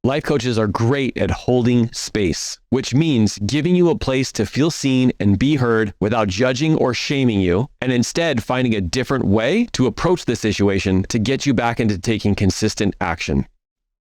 Life coaches are great at holding space, which means giving you a place to feel seen and be heard without judging or shaming you, and instead finding a different way to approach the situation to get you back into taking consistent action.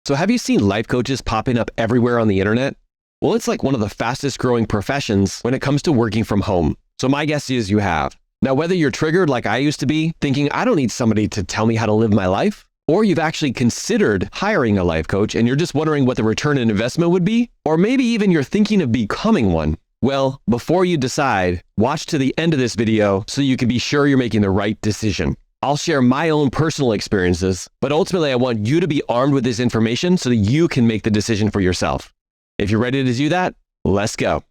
So have you seen life coaches popping up everywhere on the internet? Well, it's like one of the fastest growing professions when it comes to working from home. So my guess is you have. Now, whether you're triggered like I used to be, thinking I don't need somebody to tell me how to live my life, or you've actually considered hiring a life coach and you're just wondering what the return on investment would be, or maybe even you're thinking of becoming one, well, before you decide, watch to the end of this video so you can be sure you're making the right decision. I'll share my own personal experiences, but ultimately I want you to be armed with this information so that you can make the decision for yourself. If you're ready to do that, let's go.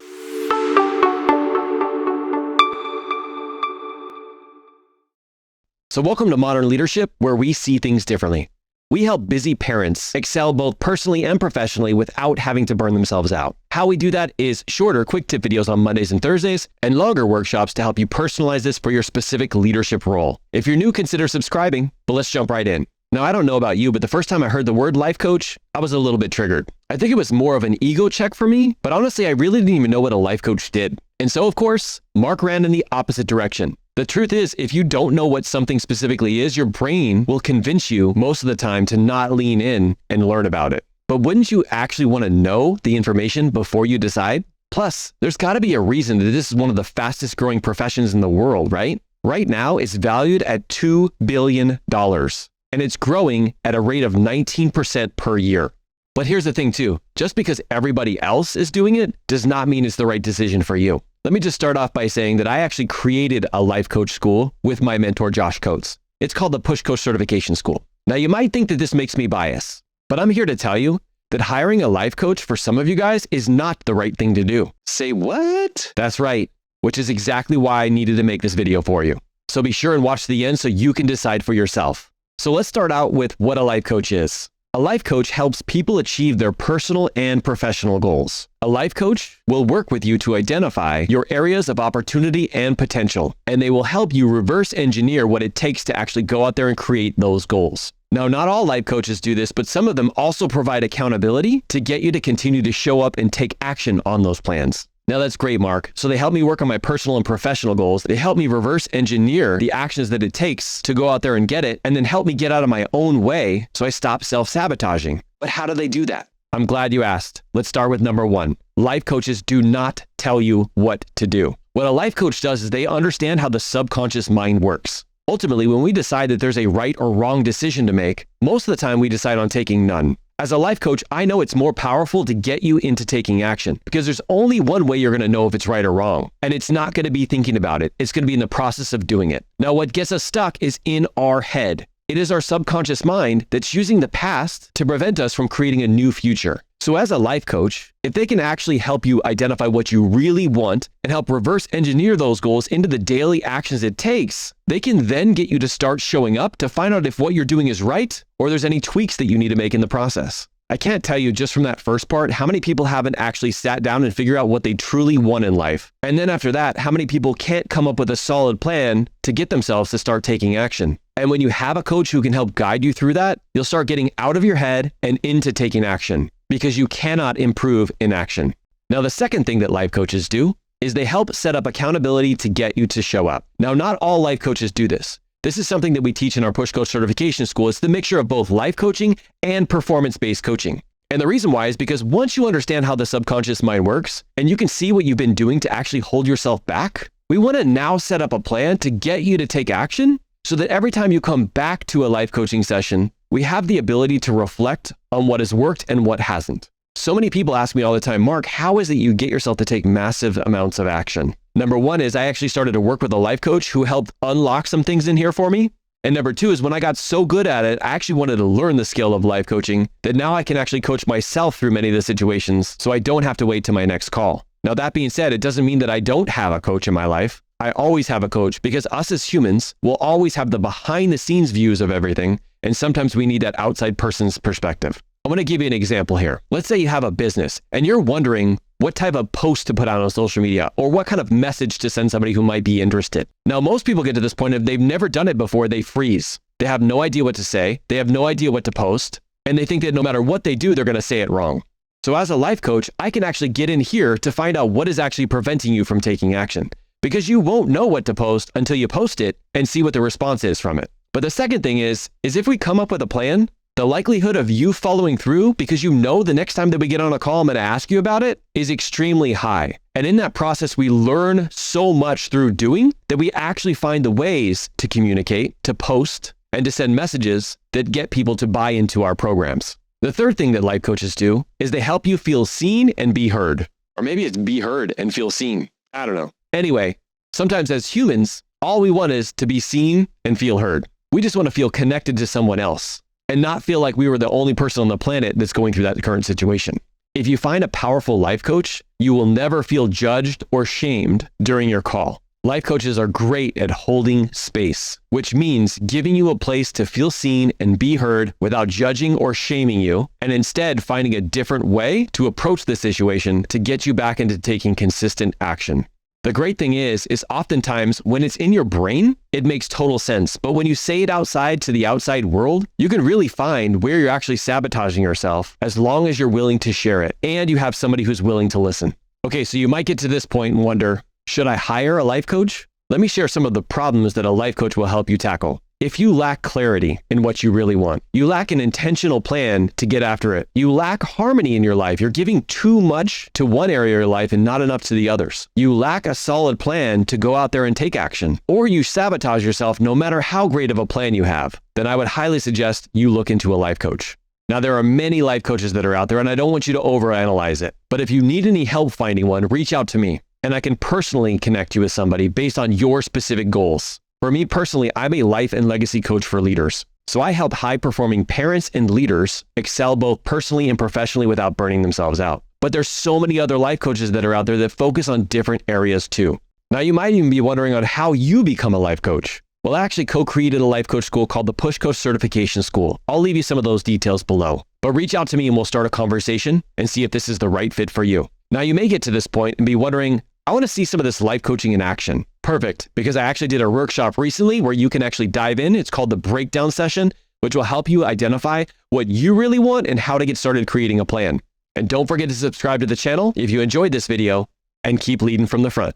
So welcome to Modern Leadership, where we see things differently. We help busy parents excel both personally and professionally without having to burn themselves out. How we do that is shorter, quick tip videos on Mondays and Thursdays, and longer workshops to help you personalize this for your specific leadership role. If you're new, consider subscribing, but let's jump right in. Now, I don't know about you, but the first time I heard the word life coach, I was a little bit triggered. I think it was more of an ego check for me, but honestly, I really didn't even know what a life coach did. And so, of course, Mark ran in the opposite direction. The truth is, if you don't know what something specifically is, your brain will convince you most of the time to not lean in and learn about it. But wouldn't you actually want to know the information before you decide? Plus, there's got to be a reason that this is one of the fastest growing professions in the world, right? Right now, it's valued at $2 billion, and it's growing at a rate of 19% per year. But here's the thing too, just because everybody else is doing it does not mean it's the right decision for you. Let me just start off by saying that I actually created a life coach school with my mentor, Josh Coates. It's called the Push Coach Certification School. Now, you might think that this makes me biased, but I'm here to tell you that hiring a life coach for some of you guys is not the right thing to do. Say what? That's right, which is exactly why I needed to make this video for you. So be sure and watch to the end so you can decide for yourself. So let's start out with what a life coach is. A life coach helps people achieve their personal and professional goals. A life coach will work with you to identify your areas of opportunity and potential, and they will help you reverse engineer what it takes to actually go out there and create those goals. Now, not all life coaches do this, but some of them also provide accountability to get you to continue to show up and take action on those plans. Now that's great, Mark. So they help me work on my personal and professional goals. They help me reverse engineer the actions that it takes to go out there and get it, and then help me get out of my own way so I stop self-sabotaging. But how do they do that? I'm glad you asked. Let's start with number one. Life coaches do not tell you what to do. What a life coach does is they understand how the subconscious mind works. Ultimately, when we decide that there's a right or wrong decision to make, most of the time we decide on taking none. As a life coach, I know it's more powerful to get you into taking action because there's only one way you're going to know if it's right or wrong. And it's not going to be thinking about it. It's going to be in the process of doing it. Now, what gets us stuck is in our head. It is our subconscious mind that's using the past to prevent us from creating a new future. So as a life coach, if they can actually help you identify what you really want and help reverse engineer those goals into the daily actions it takes, they can then get you to start showing up to find out if what you're doing is right or there's any tweaks that you need to make in the process. I can't tell you just from that first part how many people haven't actually sat down and figured out what they truly want in life. And then after that, how many people can't come up with a solid plan to get themselves to start taking action. And when you have a coach who can help guide you through that, you'll start getting out of your head and into taking action, because you cannot improve inaction. Now, the second thing that life coaches do is they help set up accountability to get you to show up. Now, not all life coaches do this. This is something that we teach in our Push Coach Certification School. It's the mixture of both life coaching and performance-based coaching. And the reason why is because once you understand how the subconscious mind works and you can see what you've been doing to actually hold yourself back, we want to now set up a plan to get you to take action so that every time you come back to a life coaching session, we have the ability to reflect on what has worked and what hasn't. So many people ask me all the time, Mark, how is it you get yourself to take massive amounts of action? Number one is I actually started to work with a life coach who helped unlock some things in here for me. And number two is when I got so good at it, I actually wanted to learn the skill of life coaching that now I can actually coach myself through many of the situations so I don't have to wait till my next call. Now, that being said, it doesn't mean that I don't have a coach in my life. I always have a coach because us as humans will always have the behind the scenes views of everything. And sometimes we need that outside person's perspective. I want to give you an example here. Let's say you have a business and you're wondering what type of post to put out on social media or what kind of message to send somebody who might be interested. Now, most people get to this point if they've never done it before, they freeze. They have no idea what to say. They have no idea what to post. and they think that no matter what they do, they're going to say it wrong. So as a life coach, I can actually get in here to find out what is actually preventing you from taking action, because you won't know what to post until you post it and see what the response is from it. But the second thing is if we come up with a plan, the likelihood of you following through, because you know the next time that we get on a call, I'm going to ask you about it, is extremely high. And in that process, we learn so much through doing that we actually find the ways to communicate, to post, and to send messages that get people to buy into our programs. The third thing that life coaches do is they help you feel seen and be heard. Or maybe it's be heard and feel seen. I don't know. Anyway, sometimes as humans, all we want is to be seen and feel heard. We just want to feel connected to someone else and not feel like we were the only person on the planet that's going through that current situation. If you find a powerful life coach, you will never feel judged or shamed during your call. Life coaches are great at holding space, which means giving you a place to feel seen and be heard without judging or shaming you, and instead finding a different way to approach the situation to get you back into taking consistent action. The great thing is oftentimes when it's in your brain, it makes total sense. But when you say it outside to the outside world, you can really find where you're actually sabotaging yourself as long as you're willing to share it and you have somebody who's willing to listen. Okay, so you might get to this point and wonder, should I hire a life coach? Let me share some of the problems that a life coach will help you tackle. If you lack clarity in what you really want, you lack an intentional plan to get after it, you lack harmony in your life, you're giving too much to one area of your life and not enough to the others, you lack a solid plan to go out there and take action, or you sabotage yourself no matter how great of a plan you have, then I would highly suggest you look into a life coach. Now, there are many life coaches that are out there, and I don't want you to overanalyze it, but if you need any help finding one, reach out to me, and I can personally connect you with somebody based on your specific goals. For me personally, I'm a life and legacy coach for leaders. So I help high-performing parents and leaders excel both personally and professionally without burning themselves out. But there's so many other life coaches that are out there that focus on different areas too. Now, you might even be wondering on how you become a life coach. Well, I actually co-created a life coach school called the Push Coach Certification School. I'll leave you some of those details below. But reach out to me and we'll start a conversation and see if this is the right fit for you. Now, you may get to this point and be wondering, I want to see some of this life coaching in action. Perfect, because I actually did a workshop recently where you can actually dive in. It's called the Breakdown Session, which will help you identify what you really want and how to get started creating a plan. And don't forget to subscribe to the channel if you enjoyed this video, and keep leading from the front.